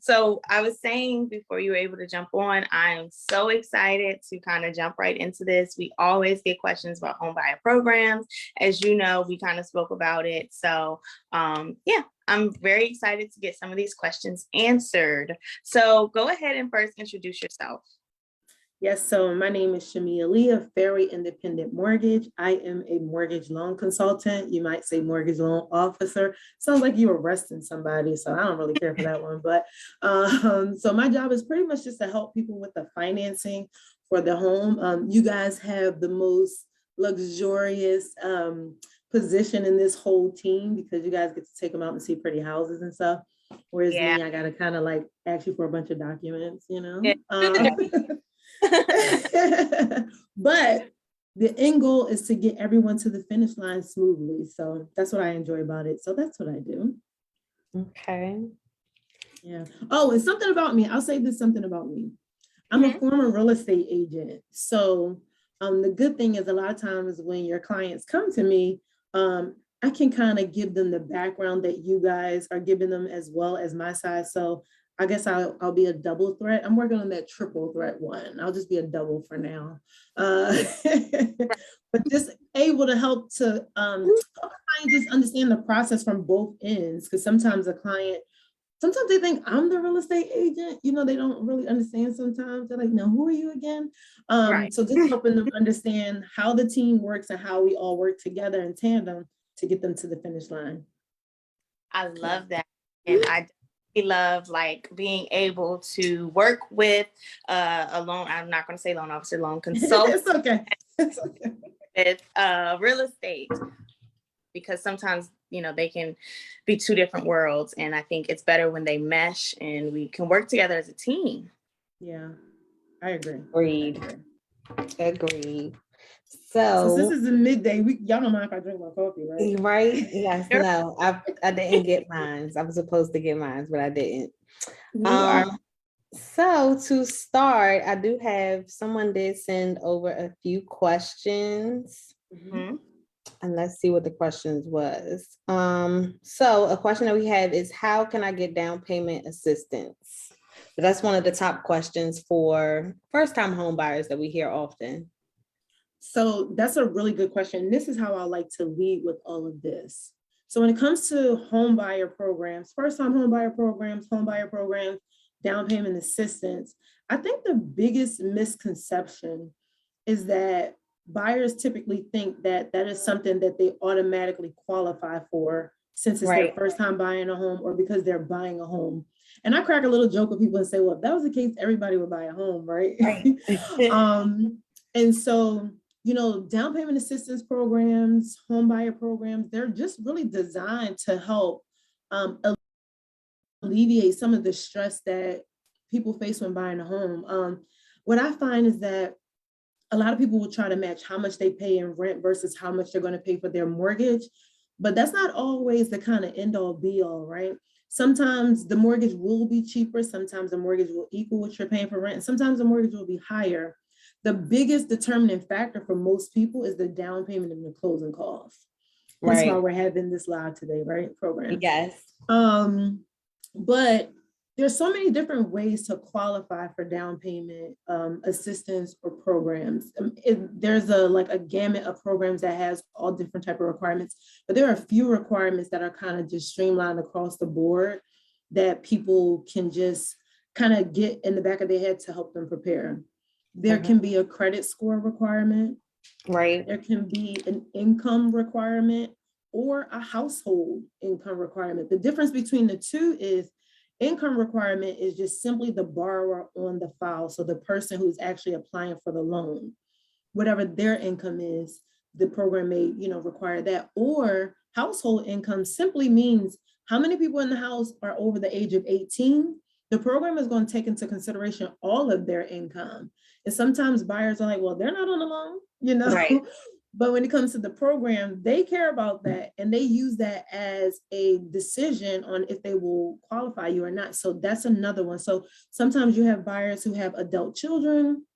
So I was saying before you were able to jump on, I'm so excited to kind of jump right into this. We always get questions about home buyer programs. As you know, we kind of spoke about it. So yeah, I'm very excited to get some of these questions answered. So go ahead and first introduce yourself. Yes, so my name is Shamia Lee of Fairway Independent Mortgage. I am a mortgage loan consultant. You might say mortgage loan officer. Sounds like you arresting somebody, so I don't really care for that one. But so my job is pretty much just to help people with the financing for the home. You guys have the most luxurious position in this whole team because you guys get to take them out and see pretty houses and stuff. Whereas me, I got to kind of like ask you for a bunch of documents, you know? Yeah. But the end goal is to get everyone to the finish line smoothly. So that's what I enjoy about it. So that's what I do. Okay. Yeah. Oh, and something about me. I'll say this something about me. I'm a former real estate agent. So the good thing is a lot of times when your clients come to me, I can kind of give them the background that you guys are giving them as well as my side. So I guess I'll be a double threat. I'm working on that triple threat one. I'll just be a double for now. But just able to help to just understand the process from both ends. Because sometimes sometimes they think I'm the real estate agent. You know, they don't really understand sometimes. They're like, no, who are you again? Right. So just helping them understand how the team works and how we all work together in tandem to get them to the finish line. I love that. And I love like being able to work with a loan, I'm not going to say loan officer, loan consultant. It's okay. It's okay. With real estate, because sometimes, you know, they can be two different worlds. And I think it's better when they mesh and we can work together as a team. Yeah, I agree. Agreed. So this is a midday. Y'all don't mind if I drink my coffee, right? Right? Yes. No, I didn't get mine. I was supposed to get mine, but I didn't. So to start, I do have someone did send over a few questions. Mm-hmm. And let's see what the questions was. So a question that we have is, how can I get down payment assistance? So that's one of the top questions for first-time home buyers that we hear often. So that's a really good question. This is how I like to lead with all of this. So when it comes to home buyer programs, first-time home buyer programs, down payment assistance, I think the biggest misconception is that buyers typically think that that is something that they automatically qualify for since it's their first time buying a home or because they're buying a home. And I crack a little joke with people and say, well, if that was the case, everybody would buy a home, right? And so, you know, down payment assistance programs, home buyer programs, they're just really designed to help alleviate some of the stress that people face when buying a home. What I find is that a lot of people will try to match how much they pay in rent versus how much they're going to pay for their mortgage. But that's not always the kind of end all be all, right? Sometimes the mortgage will be cheaper. Sometimes the mortgage will equal what you're paying for rent. And sometimes the mortgage will be higher. The biggest determining factor for most people is the down payment and the closing costs. That's why we're having this live today, right? Program. Yes. But there's so many different ways to qualify for down payment assistance or programs. There's a gamut of programs that has all different type of requirements, but there are a few requirements that are kind of just streamlined across the board that people can just kind of get in the back of their head to help them prepare. There can be a credit score requirement. Right. There can be an income requirement or a household income requirement. The difference between the two is income requirement is just simply the borrower on the file. So the person who's actually applying for the loan, whatever their income is, the program may, require that. Or household income simply means how many people in the house are over the age of 18. The program is going to take into consideration all of their income. And sometimes buyers are like, well, they're not on the loan, Right. But when it comes to the program, they care about that and they use that as a decision on if they will qualify you or not. So that's another one. So sometimes you have buyers who have adult children,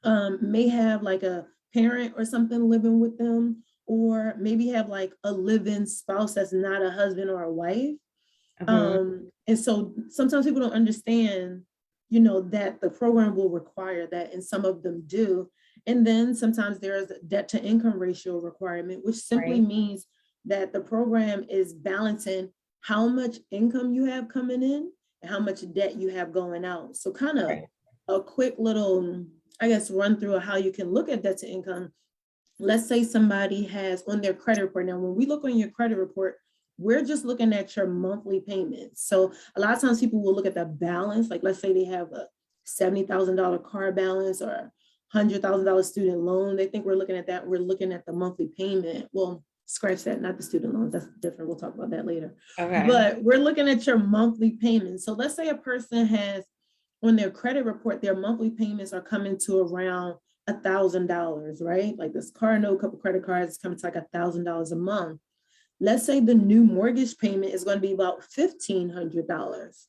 may have like a parent or something living with them, or maybe have like a live-in spouse that's not a husband or a wife. And so sometimes people don't understand, that the program will require that, and some of them do. And then sometimes there is a debt to income ratio requirement, which simply Right. means that the program is balancing how much income you have coming in and how much debt you have going out. So kind of Right. a quick little, I guess, run through of how you can look at debt to income. Let's say somebody has on their credit report. Now, when we look on your credit report, we're just looking at your monthly payments. So a lot of times people will look at the balance, like let's say they have a $70,000 car balance or a $100,000 student loan. They think we're looking at that. We're looking at the monthly payment. Well, scratch that, not the student loans. That's different. We'll talk about that later. Okay. But we're looking at your monthly payments. So let's say a person has on their credit report, their monthly payments are coming to around $1,000, right? Like this car note, couple credit cards, it's coming to like $1,000 a month. Let's say the new mortgage payment is going to be about $1,500.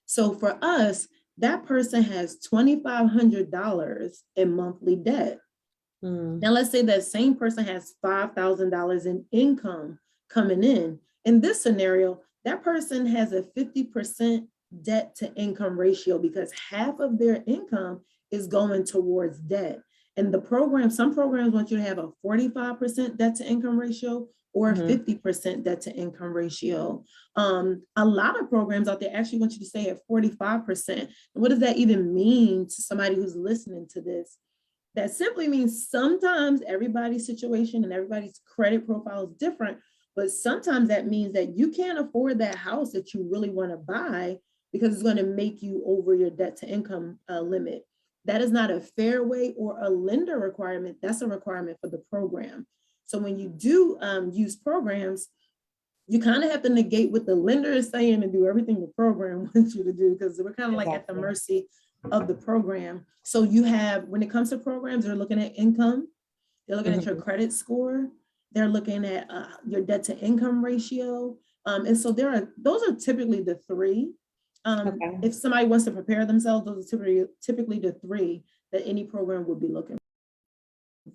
So for us, that person has $2,500 in monthly debt. Now let's say that same person has $5,000 in income coming in. In this scenario, that person has a 50% debt to income ratio because half of their income is going towards debt. And the program, some programs want you to have a 45% debt to income ratio or 50% debt to income ratio. A lot of programs out there actually want you to stay at 45%. And what does that even mean to somebody who's listening to this? That simply means sometimes everybody's situation and everybody's credit profile is different, but sometimes that means that you can't afford that house that you really want to buy because it's going to make you over your debt to income limit. That is not a fair way or a lender requirement. That's a requirement for the program. So when you do use programs, you kind of have to negate what the lender is saying and do everything the program wants you to do, because we're kind of like at the mercy of the program. So you have, when it comes to programs, they're looking at income, they're looking at your credit score, they're looking at your debt to income ratio. And so those are typically the three. If somebody wants to prepare themselves, those are typically the three that any program would be looking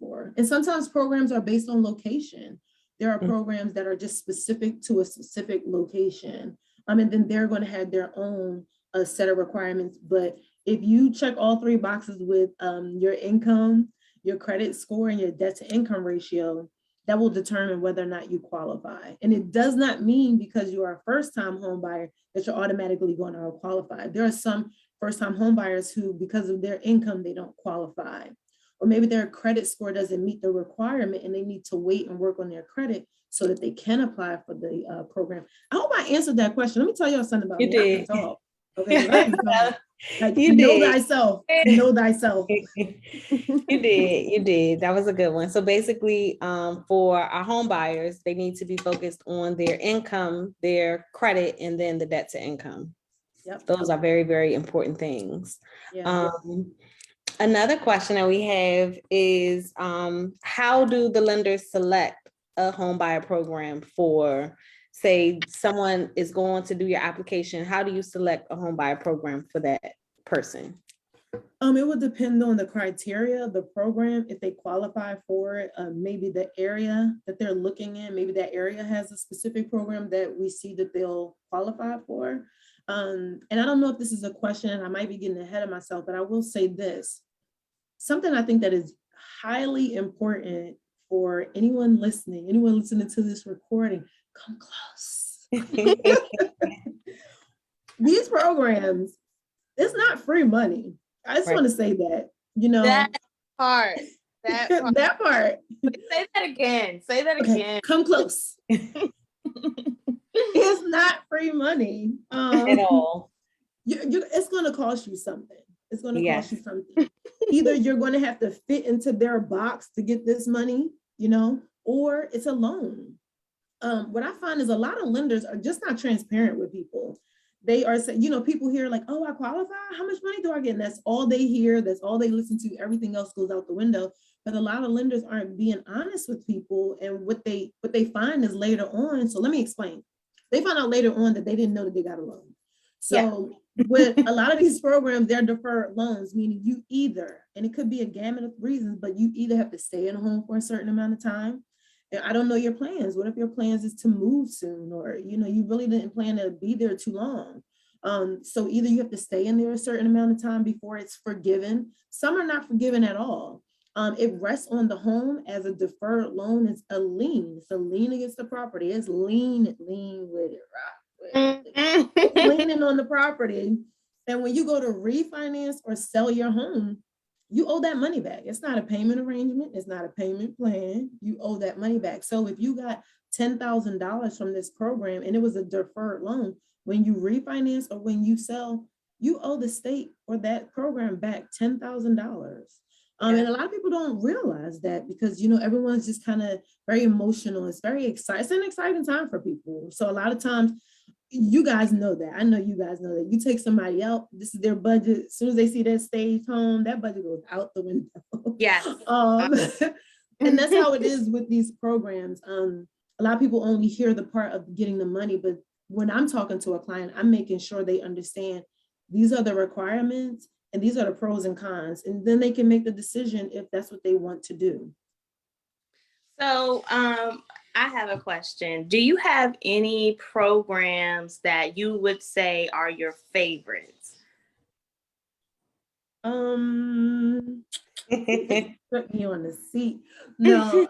for. And sometimes programs are based on location. There are programs that are just specific to a specific location. And then they're going to have their own set of requirements. But if you check all three boxes with your income, your credit score, and your debt to income ratio, that will determine whether or not you qualify. And it does not mean because you are a first-time home buyer that you're automatically going to qualify. There are some first-time home buyers who, because of their income, they don't qualify. Or maybe their credit score doesn't meet the requirement and they need to wait and work on their credit so that they can apply for the program. I hope I answered that question. Let me tell y'all something about me. I can talk. Okay, I can talk. Like, you know thyself. Know thyself. You did. That was a good one. So basically, for our home buyers, they need to be focused on their income, their credit, and then the debt to income. Yep. Those are very, very important things. Yeah. Another question that we have is, how do the lenders select a home buyer program for, say, someone is going to do your application? How do you select a home buyer program for that person? It would depend on the criteria of the program, if they qualify for it, maybe the area that they're looking in, maybe that area has a specific program that we see that they'll qualify for. And I don't know if this is a question, and I might be getting ahead of myself, but I will say this. Something I think that is highly important for anyone listening to this recording, come close. These programs, it's not free money. I just want to say that, that part. That part. Say that again. Say that again. Come close. It's not free money at all. It's going to cost you something. It's going to cost you something. Either you're going to have to fit into their box to get this money, or it's a loan. What I find is a lot of lenders are just not transparent with people. They are saying, people hear like, oh, I qualify. How much money do I get? And that's all they hear. That's all they listen to. Everything else goes out the window. But a lot of lenders aren't being honest with people. And what they find is later on. So let me explain. They found out later on that they didn't know that they got a loan. So with a lot of these programs, they're deferred loans, meaning you either, and it could be a gamut of reasons, but you either have to stay in a home for a certain amount of time. And I don't know your plans. What if your plans is to move soon, or, you really didn't plan to be there too long? So either you have to stay in there a certain amount of time before it's forgiven. Some are not forgiven at all. It rests on the home as a deferred loan. It's a lien. It's a lien against the property. It's lean with it, right? It's leaning on the property. And when you go to refinance or sell your home, you owe that money back. It's not a payment arrangement. It's not a payment plan. You owe that money back. So if you got $10,000 from this program and it was a deferred loan, when you refinance or when you sell, you owe the state or that program back $10,000. And a lot of people don't realize that because, everyone's just kind of very emotional. It's very exciting. It's an exciting time for people. So a lot of times, you guys know that. I know you guys know that. You take somebody out, this is their budget. As soon as they see that stage home, that budget goes out the window. Yes. And that's how it is with these programs. A lot of people only hear the part of getting the money, but when I'm talking to a client, I'm making sure they understand these are the requirements and these are the pros and cons, and then they can make the decision if that's what they want to do. So I have a question. Do you have any programs that you would say are your favorites? Put me on the seat. No,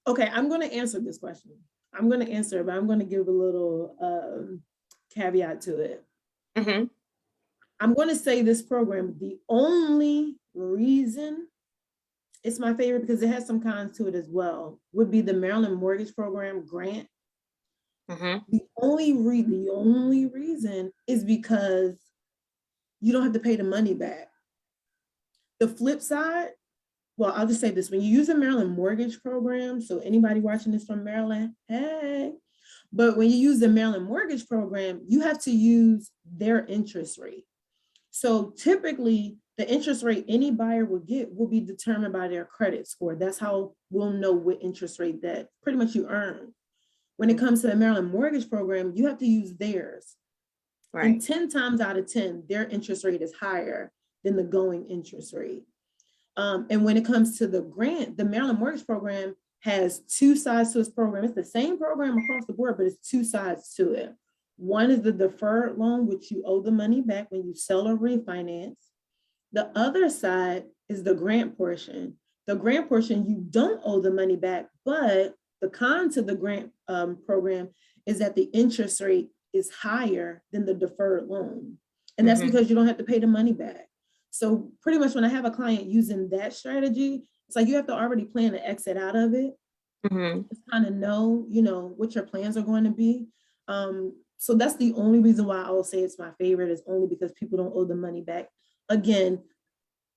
okay, I'm going to answer this question. I'm going to answer it, but I'm going to give a little caveat to it. Mm-hmm. I'm going to say this program, the only reason it's my favorite, because it has some cons to it as well, would be the Maryland Mortgage Program grant. Mm-hmm. The only reason is because you don't have to pay the money back. The flip side, well, I'll just say this, when you use a Maryland Mortgage Program, so anybody watching this from Maryland, hey, but when you use the Maryland Mortgage Program, you have to use their interest rate. So typically, the interest rate any buyer will get will be determined by their credit score. That's how we'll know what interest rate that pretty much you earn. When it comes to the Maryland Mortgage Program, you have to use theirs. Right. And 10 times out of 10, their interest rate is higher than the going interest rate. And when it comes to the grant, the Maryland Mortgage Program has two sides to its program. It's the same program across the board, but it's two sides to it. One is the deferred loan, which you owe the money back when you sell or refinance. The other side is the grant portion. The grant portion, you don't owe the money back, but the con to the grant program is that the interest rate is higher than the deferred loan. And that's because you don't have to pay the money back. So pretty much when I have a client using that strategy, it's like you have to already plan to exit out of it. Just kind of know, what your plans are going to be. So that's the only reason why I will say it's my favorite, is only because people don't owe the money back. Again,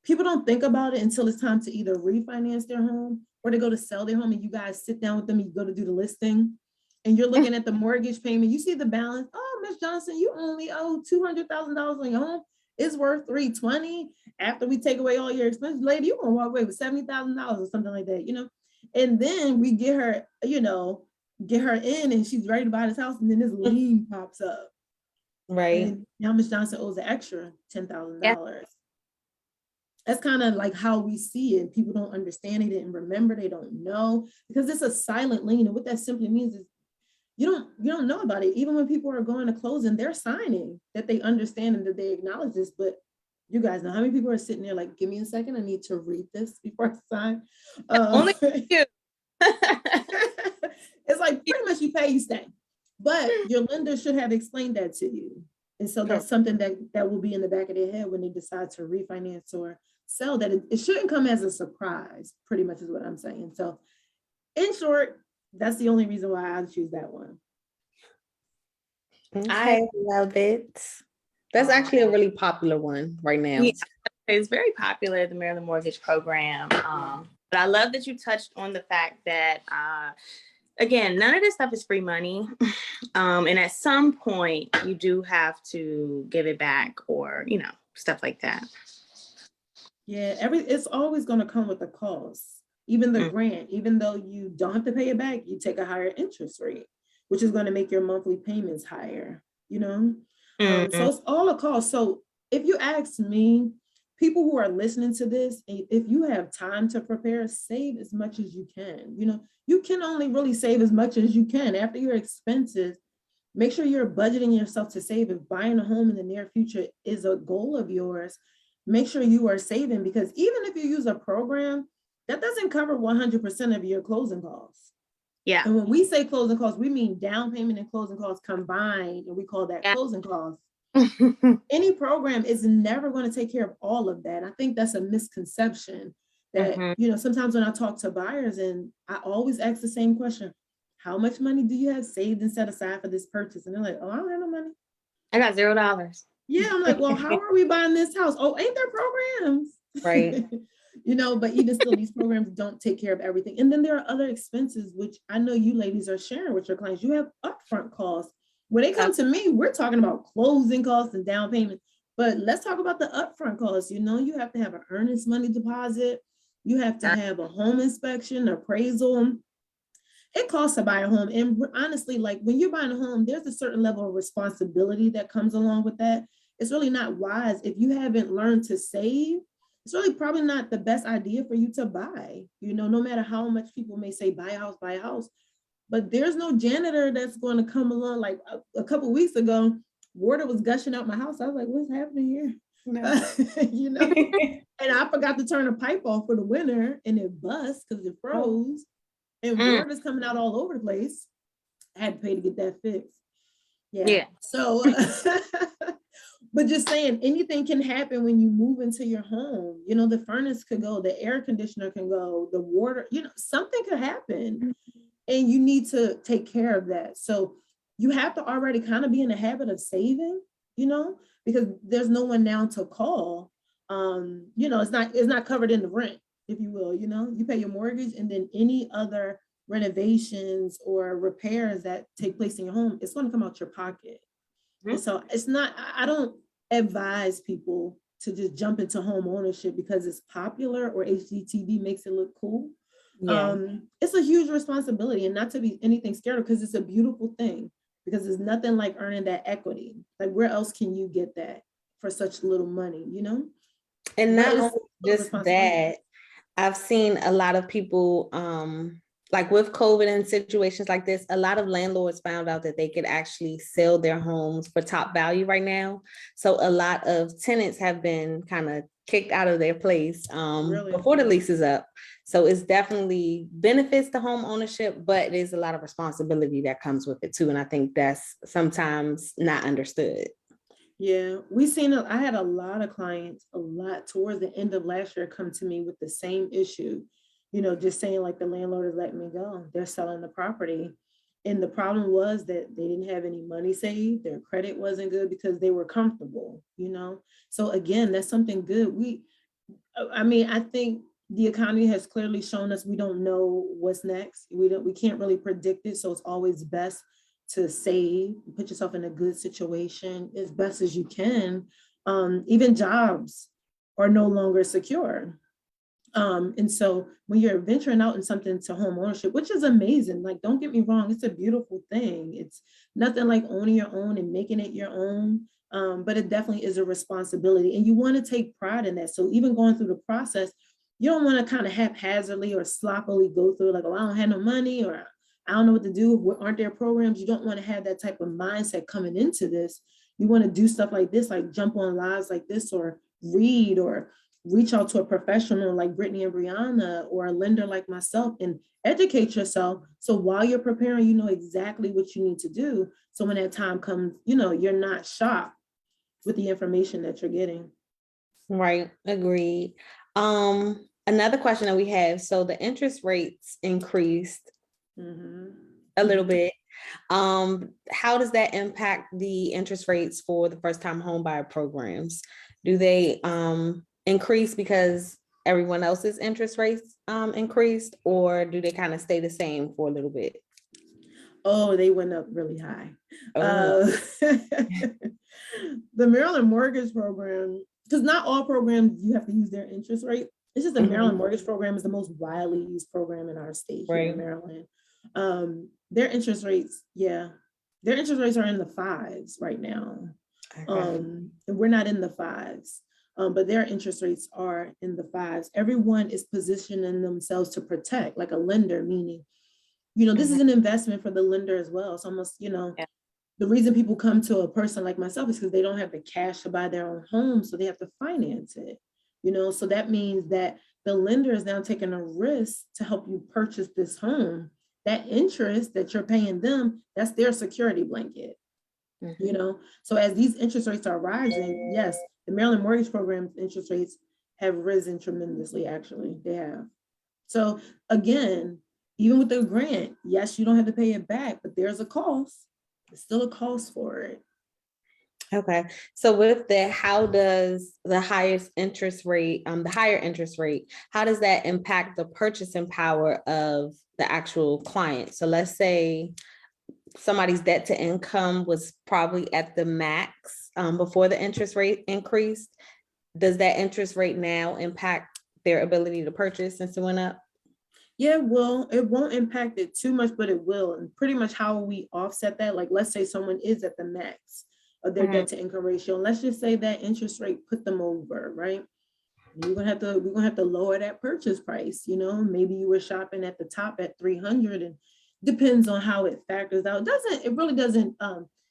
people don't think about it until it's time to either refinance their home or to go to sell their home, and you guys sit down with them and you go to do the listing and you're looking at the mortgage payment. You see the balance. Oh, Miss Johnson, you only owe $200,000 on your home. It's worth $320,000. After we take away all your expenses, lady, you're gonna walk away with $70,000 or something like that, And then we get her, get her in and she's ready to buy this house, and then this lien pops up. Right. And now Ms. Johnson owes an extra $10,000. Yeah. That's kind of like how we see it. People don't understand it, they didn't remember, they don't know, because it's a silent lien. And what that simply means is you don't know about it. Even when people are going to closing, they're signing that they understand and that they acknowledge this. But you guys know how many people are sitting there like, give me a second, I need to read this before I sign. Only you. It's like pretty much you pay, you stay. But your lender should have explained that to you. And so that's something that will be in the back of their head when they decide to refinance or sell, that it shouldn't come as a surprise, pretty much is what I'm saying. So in short, that's the only reason why I choose that one. Okay, I love it. That's actually a really popular one right now. Yeah, it's very popular, the Maryland Mortgage Program. But I love that you touched on the fact that, again, none of this stuff is free money. And at some point, you do have to give it back or, stuff like that. Yeah, it's always going to come with a cost. Even the grant, even though you don't have to pay it back, you take a higher interest rate, which is going to make your monthly payments higher, So it's all a cost. So if you ask me, people who are listening to this, if you have time to prepare, save as much as you can. You know, you can only really save as much as you can after your expenses. Make sure you're budgeting yourself to save. If buying a home in the near future is a goal of yours, make sure you are saving, because even if you use a program, that doesn't cover 100% of your closing costs. Yeah. And when we say closing costs, we mean down payment and closing costs combined, and we call that closing costs. Any program is never going to take care of all of that. I think that's a misconception that, you know, sometimes when I talk to buyers, and I always ask the same question: how much money do you have saved and set aside for this purchase? And they're like, oh, I don't have no money. I got $0. Yeah, I'm like, well, how are we buying this house? Oh, ain't there programs? Right. You know, but even still, these programs don't take care of everything. And then there are other expenses, which I know you ladies are sharing with your clients. You have upfront costs. When they come to me, we're talking about closing costs and down payment. But let's talk about the upfront costs. You know, you have to have an earnest money deposit. You have to have a home inspection, appraisal. It costs to buy a home. And honestly, like when you're buying a home, there's a certain level of responsibility that comes along with that. It's really not wise. If you haven't learned to save, it's really probably not the best idea for you to buy. You know, no matter how much people may say buy a house, buy a house. But there's no janitor that's going to come along. Like a couple of weeks ago, water was gushing out my house. I was like, what's happening here? No. You know, and I forgot to turn the pipe off for the winter, and it bust because it froze. And water's coming out all over the place. I had to pay to get that fixed. Yeah. So, but just saying, anything can happen when you move into your home. You know, the furnace could go, the air conditioner can go, the water, you know, something could happen. And you need to take care of that. So you have to already kind of be in the habit of saving, you know, because there's no one now to call. You know, it's not covered in the rent, if you will. You know, you pay your mortgage, and then any other renovations or repairs that take place in your home, it's going to come out your pocket. And so it's not, I don't advise people to just jump into home ownership because it's popular or HGTV makes it look cool. Yeah. It's a huge responsibility, and not to be anything scared of, because it's a beautiful thing, because there's nothing like earning that equity. Like, where else can you get that for such little money, you know? And not only just that, I've seen a lot of people, like with COVID and situations like this, a lot of landlords found out that they could actually sell their homes for top value right now. So a lot of tenants have been kind of kicked out of their place before the lease is up. So it's definitely benefits to home ownership, but there's a lot of responsibility that comes with it too. And I think that's sometimes not understood. Yeah, I had a lot of clients, towards the end of last year, come to me with the same issue, you know, just saying like, the landlord is letting me go. They're selling the property. And the problem was that they didn't have any money saved. Their credit wasn't good because they were comfortable, you know? So again, that's something good. I think the economy has clearly shown us we don't know what's next. We can't really predict it. So it's always best to save, put yourself in a good situation as best as you can. Even jobs are no longer secure. And so when you're venturing out in something to home ownership, which is amazing, like, don't get me wrong, it's a beautiful thing. It's nothing like owning your own and making it your own. But it definitely is a responsibility, and you want to take pride in that. So even going through the process, you don't want to kind of haphazardly or sloppily go through like, oh, I don't have no money, or I don't know what to do. Aren't there programs? You don't want to have that type of mindset coming into this. You want to do stuff like this, like jump on lives like this, or read, or reach out to a professional like Brittany and Brianna, or a lender like myself, and educate yourself. So while you're preparing, you know exactly what you need to do. So when that time comes, you know, you're not shocked with the information that you're getting. Right. Agreed. Another question that we have, so the interest rates increased a little bit. How does that impact the interest rates for the first time home buyer programs? Do they increase because everyone else's interest rates increased, or do they kind of stay the same for a little bit? Oh, they went up really high. The Maryland mortgage program, because not all programs you have to use their interest rate. It's just the Maryland mortgage program is the most widely used program in our state here in Maryland. Their interest rates, their interest rates are in the 5s right now. And we're not in the 5s. but their interest rates are in the fives. Everyone is positioning themselves to protect, like a lender, meaning, this is an investment for the lender as well. It's almost, Yeah. the reason people come to a person like myself is because they don't have the cash to buy their own home, so they have to finance it, so that means that the lender is now taking a risk to help you purchase this home. That interest that you're paying them, that's their security blanket. So as these interest rates are rising, yes, the Maryland Mortgage Program's interest rates have risen tremendously. Actually, they have. So again, even with the grant, yes, you don't have to pay it back, but there's a cost. There's still a cost for it. Okay, so with that, how does the higher interest rate, how does that impact the purchasing power of the actual client? So let's say somebody's debt to income was probably at the max before the interest rate increased. Does that interest rate now impact their ability to purchase since it went up? Yeah, well, it won't impact it too much, but it will. And pretty much how we offset that, like let's say someone is at the max of their debt to income ratio. And let's just say that interest rate put them over, right? We're gonna have to lower that purchase price. Maybe you were shopping at the top at 300, and depends on how it factors out. It really doesn't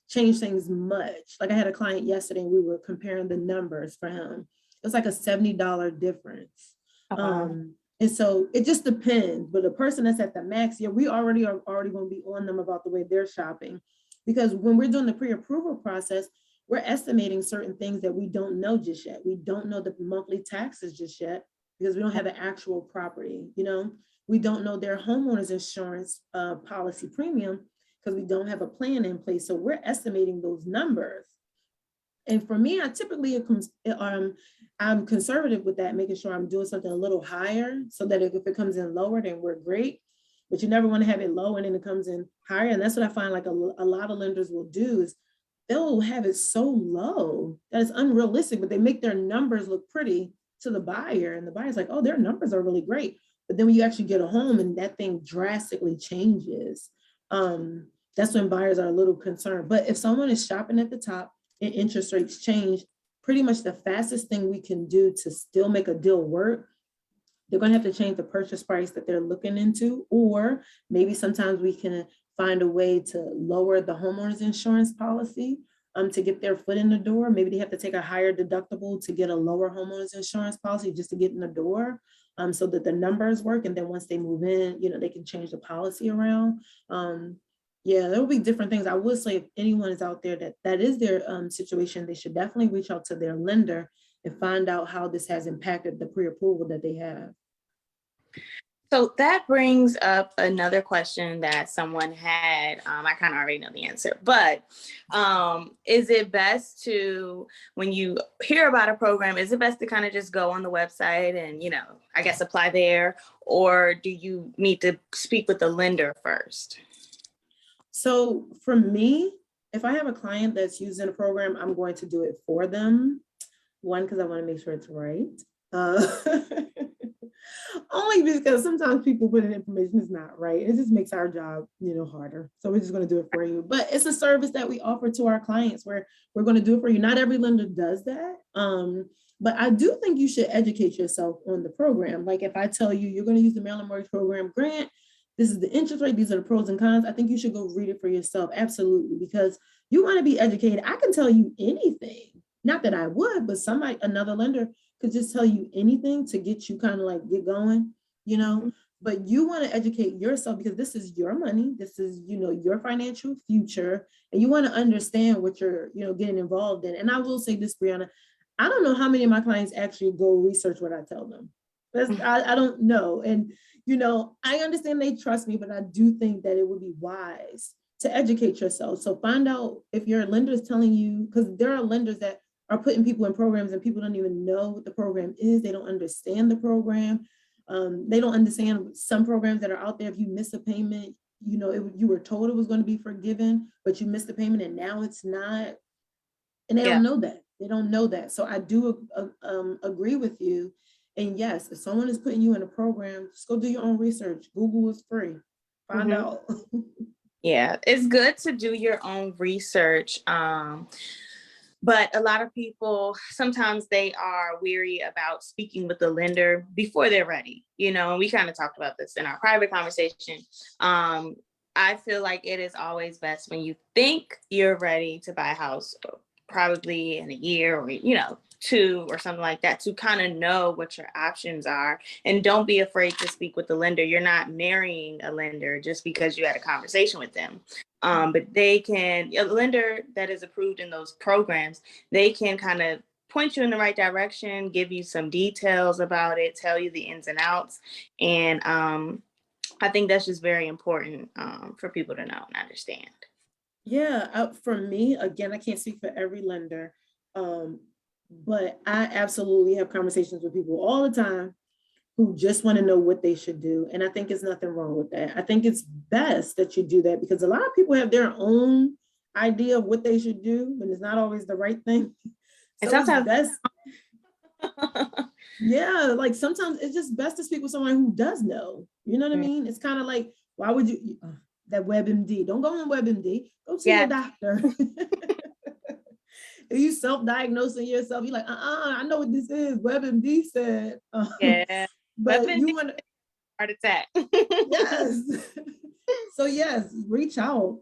change things much. Like I had a client yesterday and we were comparing the numbers for him. It's like a $70 difference. And so it just depends. But the person that's at the max, yeah, we are already going to be on them about the way they're shopping, because when we're doing the pre-approval process, we're estimating certain things that we don't know just yet. We don't know the monthly taxes just yet because we don't have the actual property. We don't know their homeowners insurance policy premium because we don't have a plan in place. So we're estimating those numbers. And for me, I'm conservative with that, making sure I'm doing something a little higher so that if it comes in lower, then we're great. But you never want to have it low and then it comes in higher. And that's what I find like a lot of lenders will do is they'll have it so low that it's unrealistic, but they make their numbers look pretty to the buyer. And the buyer's like, oh, their numbers are really great. But then when you actually get a home and that thing drastically changes, that's when buyers are a little concerned. But if someone is shopping at the top and interest rates change, pretty much the fastest thing we can do to still make a deal work, they're going to have to change the purchase price that they're looking into, or maybe sometimes we can find a way to lower the homeowner's insurance policy to get their foot in the door. Maybe they have to take a higher deductible to get a lower homeowner's insurance policy just to get in the door, so that the numbers work. And then once they move in, they can change the policy around. Yeah, there will be different things. I would say if anyone is out there that is their situation, they should definitely reach out to their lender and find out how this has impacted the pre-approval that they have. So that brings up another question that someone had. I kind of already know the answer, but is it best to, when you hear about a program, is it best to kind of just go on the website and, I guess apply there, or do you need to speak with the lender first? So for me, if I have a client that's using a program, I'm going to do it for them. One, because I want to make sure it's right. Only because sometimes people put in information that's not right. It just makes our job, harder. So we're just going to do it for you. But it's a service that we offer to our clients where we're going to do it for you. Not every lender does that. But I do think you should educate yourself on the program. Like if I tell you you're going to use the Maryland Mortgage Program grant, this is the interest rate, these are the pros and cons, I think you should go read it for yourself. Absolutely. Because you want to be educated. I can tell you anything. Not that I would, but another lender could just tell you anything to get you kind of like get going, but you want to educate yourself because this is your money. This is, your financial future, and you want to understand what you're, getting involved in. And I will say this, Brianna, I don't know how many of my clients actually go research what I tell them. I don't know. And, I understand they trust me, but I do think that it would be wise to educate yourself. So find out if your lender is telling you, because there are lenders that are putting people in programs and people don't even know what the program is. They don't understand the program. They don't understand some programs that are out there. If you miss a payment, you were told it was going to be forgiven, but you missed the payment and now it's not. And they don't know that. They don't know that. So I do agree with you. And yes, if someone is putting you in a program, just go do your own research. Google is free. Find out. Yeah, it's good to do your own research. But a lot of people, sometimes they are weary about speaking with the lender before they're ready, and we kind of talked about this in our private conversation. I feel like it is always best when you think you're ready to buy a house, probably in a year or, two or something like that, to kind of know what your options are. And don't be afraid to speak with the lender. You're not marrying a lender just because you had a conversation with them. But a lender that is approved in those programs, they can kind of point you in the right direction, give you some details about it, tell you the ins and outs. And I think that's just very important for people to know and understand. Yeah, for me, again, I can't speak for every lender, but I absolutely have conversations with people all the time who just want to know what they should do. And I think there's nothing wrong with that. I think it's best that you do that because a lot of people have their own idea of what they should do, and it's not always the right thing. And So sometimes it's best. Yeah, like sometimes it's just best to speak with someone who does know. You know what I mean? It's kind of like, why would you, that WebMD, don't go on WebMD, go see your doctor. If you self-diagnosing yourself, you're like, I know what this is. WebMD said. Yeah. But you want to heart attack. Yes. So yes, reach out.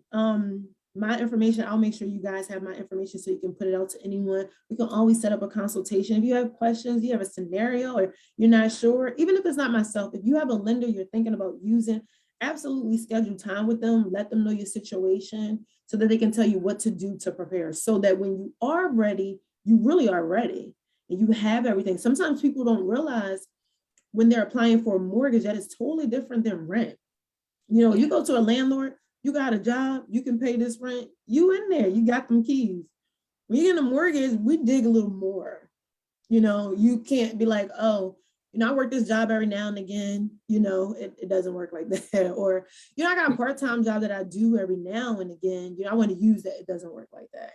My information, I'll make sure you guys have my information so you can put it out to anyone. We can always set up a consultation. If you have questions, you have a scenario, or you're not sure, even if it's not myself, if you have a lender you're thinking about using, absolutely schedule time with them, let them know your situation so that they can tell you what to do to prepare, so that when you are ready, you really are ready and you have everything. Sometimes people don't realize when they're applying for a mortgage that is totally different than rent. You go to a landlord, you got a job, you can pay this rent, you in there, you got them keys. When you get a mortgage, we dig a little more. You can't be like, oh, I work this job every now and again, it doesn't work like that. Or, I got a part-time job that I do every now and again, I want to use that. It doesn't work like that,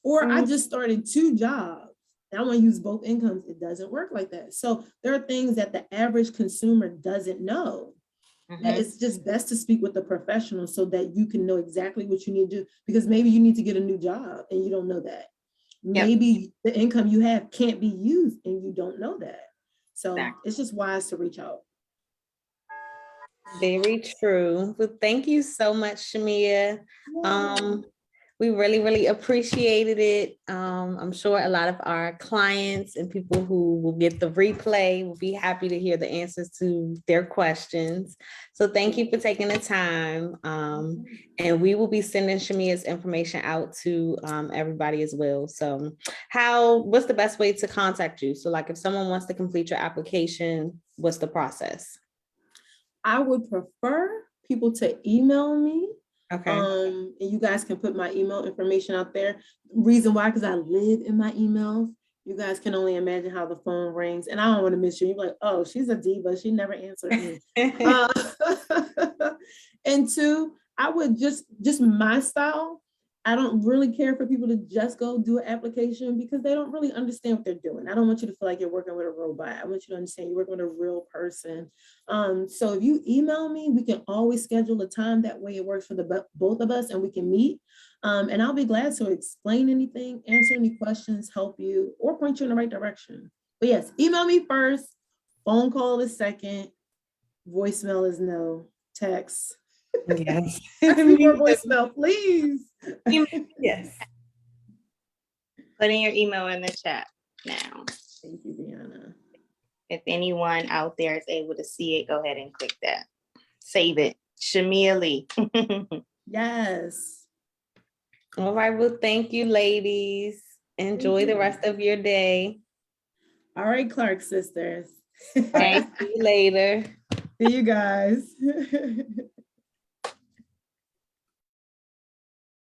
or I just started 2 jobs. I want to use both incomes. It doesn't work like that. So there are things that the average consumer doesn't know. It's just best to speak with the professional so that you can know exactly what you need to do, because maybe you need to get a new job and you don't know that. Maybe the income you have can't be used and you don't know that. So it's just wise to reach out. Very true. Well, thank you so much, Shamia. We really, really appreciated it. I'm sure a lot of our clients and people who will get the replay will be happy to hear the answers to their questions. So thank you for taking the time. And we will be sending Shamia's information out to everybody as well. So what's the best way to contact you? So like if someone wants to complete your application, what's the process? I would prefer people to email me. Okay. And you guys can put my email information out there. Reason why, because I live in my emails. You guys can only imagine how the phone rings, and I don't want to miss you. You're like, oh, she's a diva. She never answered me. And 2, I would just my style. I don't really care for people to just go do an application because they don't really understand what they're doing. I don't want you to feel like you're working with a robot. I want you to understand you're working with a real person. So if you email me, we can always schedule a time. That way it works for both of us and we can meet. And I'll be glad to explain anything, answer any questions, help you, or point you in the right direction. But yes, email me first. Phone call is second. Voicemail is no. Text. Yes. More voicemail, please. Yes. Putting your email in the chat now. Thank you, Brianna. If anyone out there is able to see it, go ahead and click that. Save it. Shamia Lee. Yes. All right. Well, thank you, ladies. Enjoy the rest of your day. All right, Clark sisters. See you later. See you guys.